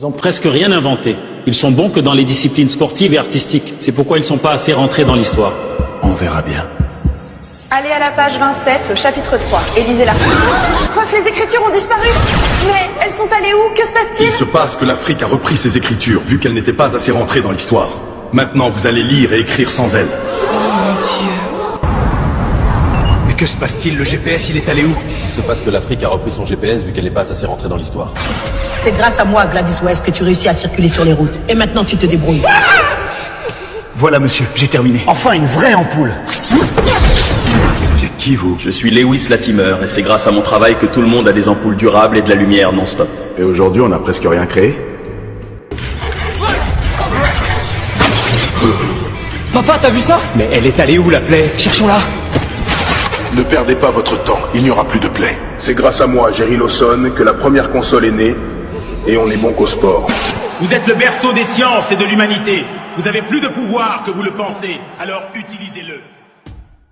Ils n'ont presque rien inventé. Ils sont bons que dans les disciplines sportives et artistiques. C'est pourquoi ils ne sont pas assez rentrés dans l'histoire. On verra bien. Allez à la page 27, au chapitre 3, et lisez l'article. Prof, les écritures ont disparu. Mais elles sont allées où? Que se passe-t-il? Il se passe que l'Afrique a repris ses écritures, vu qu'elles n'étaient pas assez rentrées dans l'histoire. Maintenant, vous allez lire et écrire sans elles. Oh mon Dieu. Mais que se passe-t-il? Le GPS, il est allé où? Il se passe que l'Afrique a repris son GPS vu qu'elle n'est pas assez rentrée dans l'histoire. C'est grâce à moi, Gladys West, que tu réussis à circuler sur les routes. Et maintenant, tu te débrouilles. Voilà, monsieur, j'ai terminé. Enfin, une vraie ampoule. Vous êtes qui, vous? Je suis Lewis Latimer et c'est grâce à mon travail que tout le monde a des ampoules durables et de la lumière non-stop. Et aujourd'hui, on n'a presque rien créé. Papa, t'as vu ça? Mais elle est allée où, la plaie? Cherchons-la. Ne perdez pas votre temps, il n'y aura plus de play. C'est grâce à moi, Jerry Lawson, que la première console est née, et on est bon qu'au sport. Vous êtes le berceau des sciences et de l'humanité. Vous avez plus de pouvoir que vous le pensez, alors utilisez-le.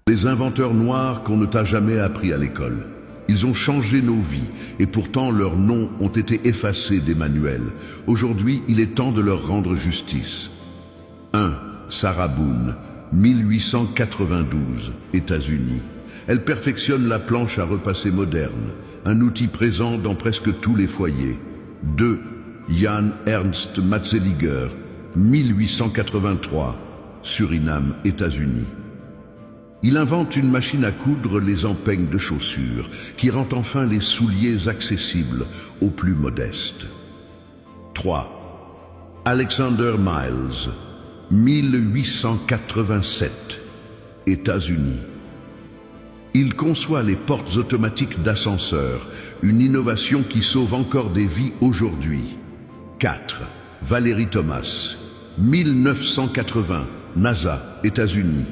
Les inventeurs noirs qu'on ne t'a jamais appris à l'école. Ils ont changé nos vies, et pourtant leurs noms ont été effacés des manuels. Aujourd'hui, il est temps de leur rendre justice. 1. Sarah Boone, 1892, États-Unis. Elle perfectionne la planche à repasser moderne, un outil présent dans presque tous les foyers. 2. Jan Ernst Matzeliger, 1883, Suriname, États-Unis. Il invente une machine à coudre les empeignes de chaussures, qui rend enfin les souliers accessibles aux plus modestes. 3. Alexander Miles, 1887, États-Unis. Il conçoit les portes automatiques d'ascenseur, une innovation qui sauve encore des vies aujourd'hui. 4. Valérie Thomas, 1980, NASA, États-Unis.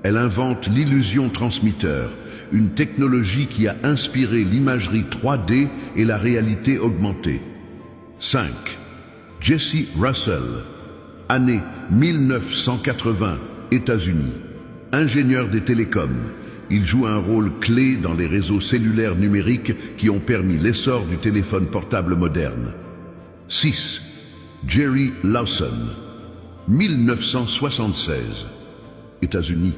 Elle invente l'illusion transmetteur, une technologie qui a inspiré l'imagerie 3D et la réalité augmentée. 5. Jesse Russell, année 1980, États-Unis. Ingénieur des télécoms, il joue un rôle clé dans les réseaux cellulaires numériques qui ont permis l'essor du téléphone portable moderne. 6. Jerry Lawson, 1976, États-Unis.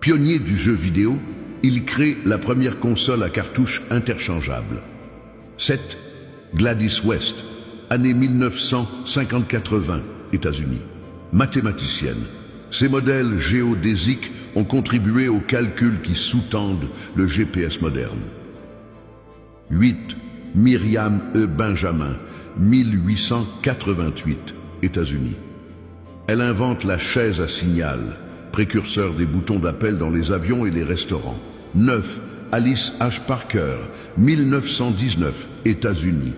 Pionnier du jeu vidéo, il crée la première console à cartouches interchangeables. 7. Gladys West, année 1950-80, États-Unis. Mathématicienne. Ces modèles géodésiques ont contribué aux calculs qui sous-tendent le GPS moderne. 8. Miriam E. Benjamin, 1888, États-Unis. Elle invente la chaise à signal, précurseur des boutons d'appel dans les avions et les restaurants. 9. Alice H. Parker, 1919, États-Unis.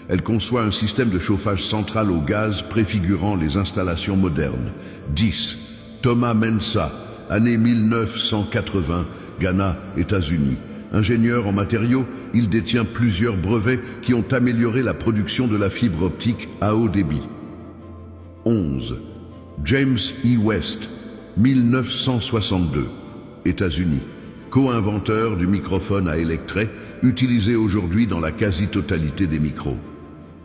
Elle conçoit un système de chauffage central au gaz préfigurant les installations modernes. 10. Thomas Mensa, année 1980, Ghana, États-Unis. Ingénieur en matériaux, il détient plusieurs brevets qui ont amélioré la production de la fibre optique à haut débit. 11. James E. West, 1962, États-Unis. Co-inventeur du microphone à électret, utilisé aujourd'hui dans la quasi-totalité des micros.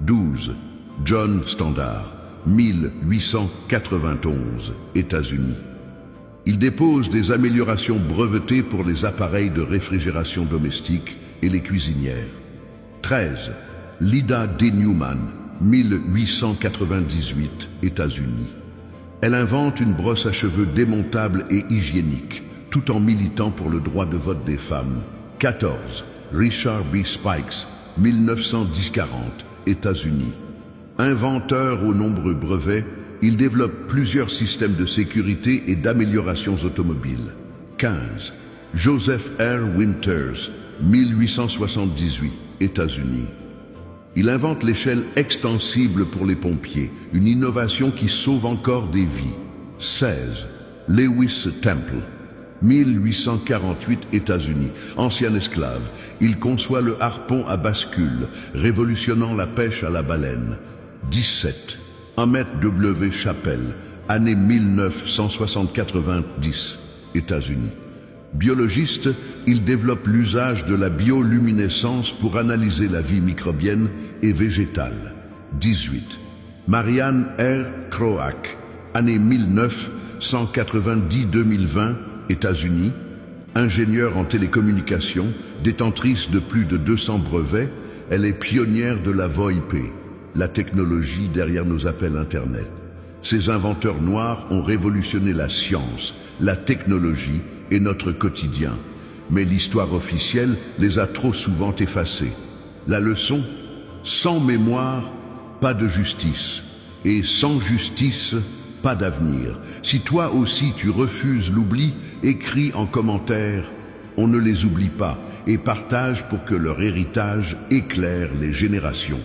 12. John Standard, 1891, États-Unis. Il dépose des améliorations brevetées pour les appareils de réfrigération domestique et les cuisinières. 13. Lyda D. Newman, 1898, États-Unis. Elle invente une brosse à cheveux démontable et hygiénique, tout en militant pour le droit de vote des femmes. 14. Richard B. Spikes, 1910-40, États-Unis. Inventeur aux nombreux brevets, il développe plusieurs systèmes de sécurité et d'améliorations automobiles. 15. Joseph R. Winters, 1878, États-Unis. Il invente l'échelle extensible pour les pompiers, une innovation qui sauve encore des vies. 16. Lewis Temple, 1848, États-Unis. Ancien esclave, il conçoit le harpon à bascule, révolutionnant la pêche à la baleine. 17. Ahmet W. Chappell, année 1960-90, États-Unis. Biologiste, il développe l'usage de la bioluminescence pour analyser la vie microbienne et végétale. 18. Marianne R. Croak, année 1990-2020, États-Unis, ingénieure en télécommunications, détentrice de plus de 200 brevets, elle est pionnière de la VoIP, la technologie derrière nos appels Internet. Ces inventeurs noirs ont révolutionné la science, la technologie et notre quotidien. Mais l'histoire officielle les a trop souvent effacés. La leçon ? Sans mémoire, pas de justice. Et sans justice, pas d'avenir. Si toi aussi tu refuses l'oubli, écris en commentaire « On ne les oublie pas » et partage pour que leur héritage éclaire les générations.